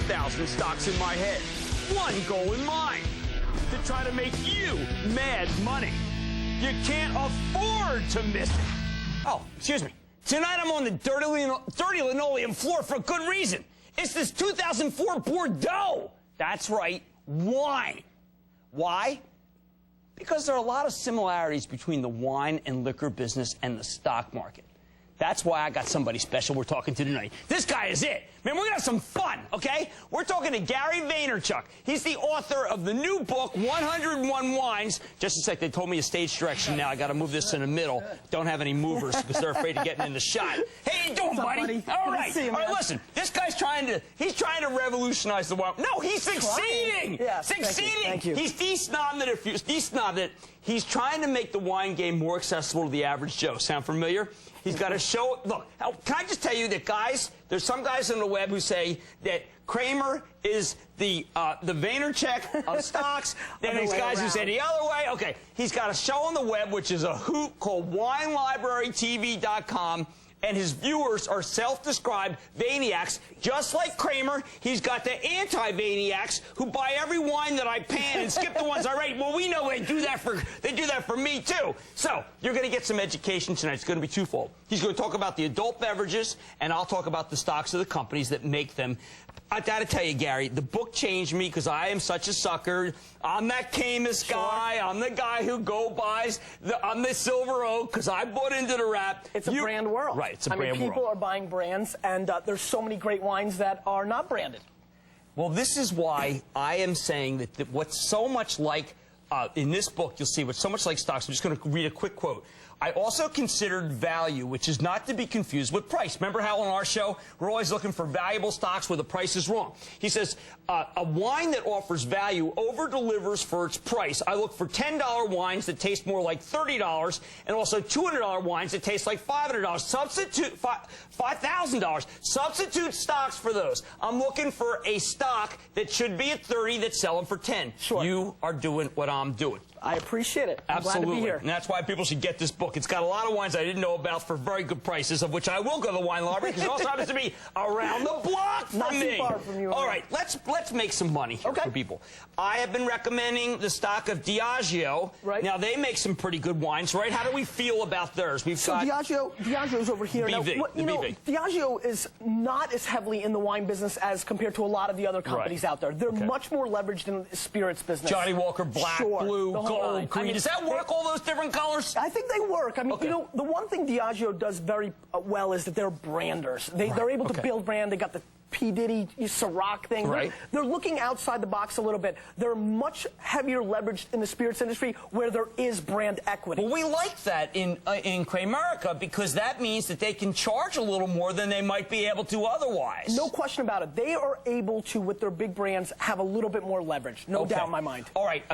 1,000 stocks in my head. One goal in mind, to try to make you mad money. You can't afford to miss it. Oh, excuse me. Tonight I'm on the dirty linoleum floor for a good reason. It's this 2004 Bordeaux. That's right, wine. Why? Because there are a lot of similarities between the wine and liquor business and the stock market. That's why I got somebody special we're talking to tonight. This guy is it. Man, we're going to have some fun, okay? We're talking to Gary Vaynerchuck. He's the author of the new book, 101 Wines. Just a sec, they told me a stage direction now. I got to move this in the middle. Don't have any movers because they're afraid of getting in the shot. Hey, how you doing, buddy? All right. All right, listen. This guy's trying to revolutionize the wine. No, he's succeeding. Yeah, succeeding. Thank you. He's de-snobbed it. He's trying to make the wine game more accessible to the average Joe. Sound familiar? He's got to show. Look, can I just tell you that, guys, there's some guys on the web who say that Kramer is the Vaynerchuck of stocks. Then there's guys who say the other way. Okay, he's got a show on the web, which is a hoot, called WineLibraryTV.com. And his viewers are self-described Vayniacs. Just like Kramer, he's got the anti-Vayniacs who buy every wine that I pan and skip the ones I rate. Well, we know they do that for me, too. So, you're going to get some education tonight. It's going to be twofold. He's going to talk about the adult beverages, and I'll talk about the stocks of the companies that make them. I got to tell you, Gary, the book changed me because I am such a sucker. I'm that Camus guy. I'm the guy who buys. I'm the Silver Oak because I bought into the rap. It's a brand world. Right, it's a brand world. People are buying brands, and there's so many great wines that are not branded. Well, this is why I am saying that what's so much like, in this book, you'll see what's so much like stocks. I'm just going to read a quick quote. I also considered value, which is not to be confused with price. Remember how on our show, we're always looking for valuable stocks where the price is wrong. He says, a wine that offers value over-delivers for its price. I look for $10 wines that taste more like $30, and also $200 wines that taste like $500. Substitute $5,000. Substitute stocks for those. I'm looking for a stock that should be at 30 that's selling for 10. Sure. You are doing what I'm doing. I appreciate it. I'm Absolutely. glad to be here. And that's why people should get this book. It's got a lot of wines I didn't know about for very good prices, of which I will go to the wine library because it also happens to be around the block from Not me. too far from you. All right, let's make some money here for people. I have been recommending the stock of Diageo. Right. Now, they make some pretty good wines, right? How do we feel about theirs? We've got Diageo's over here. BV, Now, Diageo is not as heavily in the wine business as compared to a lot of the other companies out there. They're much more leveraged in the spirits business. Johnny Walker, black, blue, gold, green. Does that work, all those different colors? I think they work. I mean, the one thing Diageo does very well is that they're branders. They're able to build brand. They got the P. Diddy, Ciroc thing. Right. They're looking outside the box a little bit. They're much heavier leveraged in the spirits industry where there is brand equity. Well, we like that in Kramerica because that means that they can charge a little more than they might be able to otherwise. No question about it. They are able to, with their big brands, have a little bit more leverage. No doubt in my mind. All right.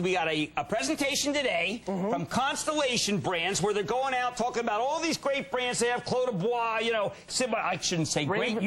We got a presentation today from Constellation Brands where they're going out talking about all these great brands. They have Clos de Bois, I shouldn't say great,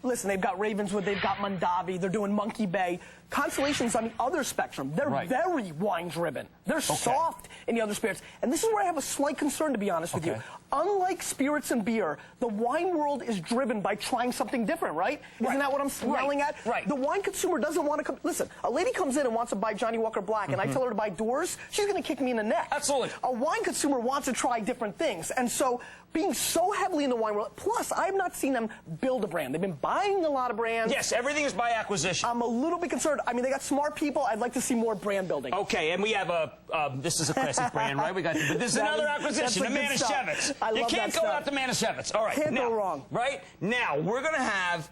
Listen, they've got Ravenswood, they've got Mondavi, they're doing Monkey Bay. Constellation's on the other spectrum. They're very wine-driven. They're soft in the other spirits. And this is where I have a slight concern, to be honest with you. Unlike spirits and beer, the wine world is driven by trying something different, right? Isn't that what I'm yelling at? Right. The wine consumer doesn't want to come. Listen, a lady comes in and wants to buy Johnny Walker Black, and I tell her to buy Doors, she's going to kick me in the neck. Absolutely. A wine consumer wants to try different things. And so, being so heavily in the wine world, plus, I have not seen them build a brand. They've been buying a lot of brands. Yes, everything is by acquisition. I'm a little bit concerned. I mean, they got smart people. I'd like to see more brand building. Okay, and we have this is a classic brand, right? But this is another acquisition, the Manischewitz. You can't go out to Manischewitz. All right. Can't go wrong. Right? Now, we're going to have,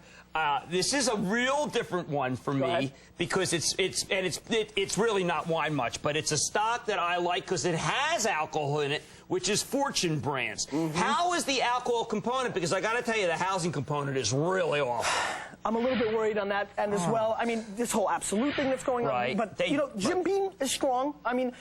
this is a real different one for me because it's really not wine much, but it's a stock that I like because it has alcohol in it, which is Fortune Brands. How is the alcohol component? Because I got to tell you, the housing component is really awful. I'm a little bit worried on that end as well. I mean, this whole Absolute thing that's going on. But, Jim Beam is strong. I mean,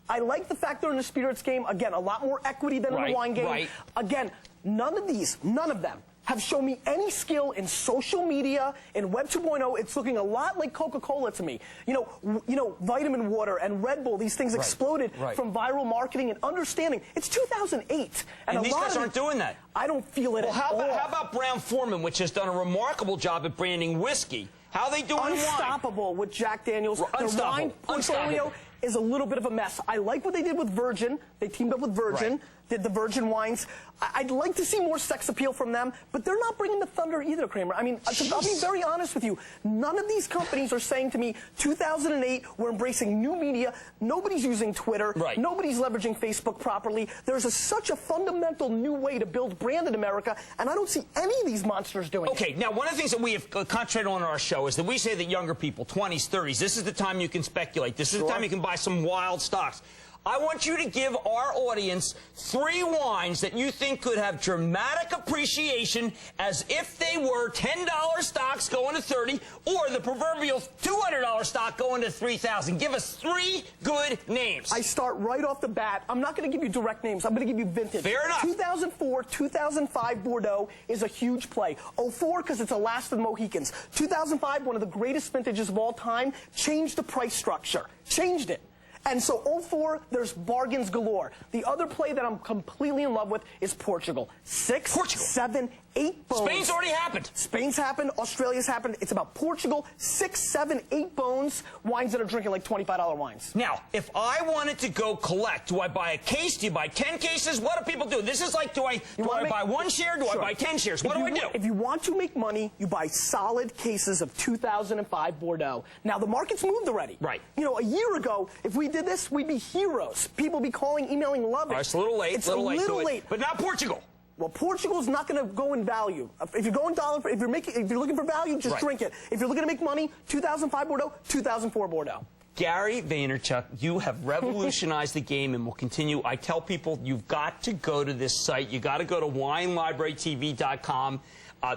I like the fact they're in the spirits game. Again, a lot more equity than in the wine game. Again, none of them have shown me any skill in social media, in Web 2.0. It's looking a lot like Coca-Cola to me. You know, vitamin water and Red Bull, these things exploded from viral marketing and understanding. It's 2008. And these guys aren't doing that. I don't feel it at all. How about Brown-Forman, which has done a remarkable job at branding whiskey? How are they doing in wine? Unstoppable with Jack Daniels. Their wine portfolio is a little bit of a mess. I like what they did with Virgin. They teamed up with Virgin, did the Virgin wines. I'd like to see more sex appeal from them, but they're not bringing the thunder either, Kramer. I mean, I'll be very honest with you. None of these companies are saying to me, 2008, we're embracing new media. Nobody's using Twitter. Nobody's leveraging Facebook properly. There's such a fundamental new way to build brand in America, and I don't see any of these monsters doing it. Okay, now one of the things that we have concentrated on our show is that we say that younger people, 20s, 30s, this is the time you can speculate. This is the time you can buy some wild stocks. I want you to give our audience 3 wines that you think could have dramatic appreciation as if they were $10 stocks going to 30 or the proverbial $200 stock going to 3,000. Give us 3 good names. I start right off the bat. I'm not going to give you direct names. I'm going to give you vintage. Fair enough. 2004, 2005 Bordeaux is a huge play. 04 because it's the last of the Mohicans. 2005, one of the greatest vintages of all time, changed the price structure. Changed it. And so 04, there's bargains galore. The other play that I'm completely in love with is Portugal. 6, 7, 8 bones. Spain's already happened. Spain's happened. Australia's happened. It's about Portugal. 6, 7, 8 bones. Wines that are drinking like $25 wines. Now, if I wanted to go collect, do I buy a case? Do you buy 10 cases? What do people do? This is like, do I buy 1 share? Do I buy 10 shares? What do I do? If you want to make money, you buy solid cases of 2005 Bordeaux. Now, the market's moved already. You know, a year ago, if we did this, we'd be heroes. People be calling, emailing, loving. It's a little late. It's a little late. But not Portugal. Well, Portugal's not going to go in value. If you're going if you're looking for value, just drink it. If you're looking to make money, 2005 Bordeaux, 2004 Bordeaux. Gary Vaynerchuck, you have revolutionized the game and will continue. I tell people you've got to go to this site. You got to go to WineLibraryTV.com.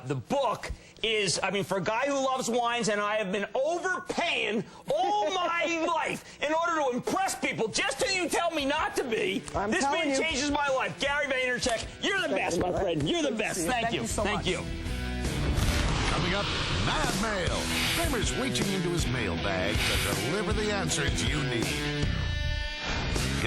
The book is, I mean, for a guy who loves wines, and I have been overpaying all my life in order to impress people, just till you tell me not to be. This man changes my life. Gary Vaynerchuck, you're the best, my friend. You're the best. Thank you. Thank you. Coming up, Mad Mail. Kramer's reaching into his mailbag to deliver the answers you need.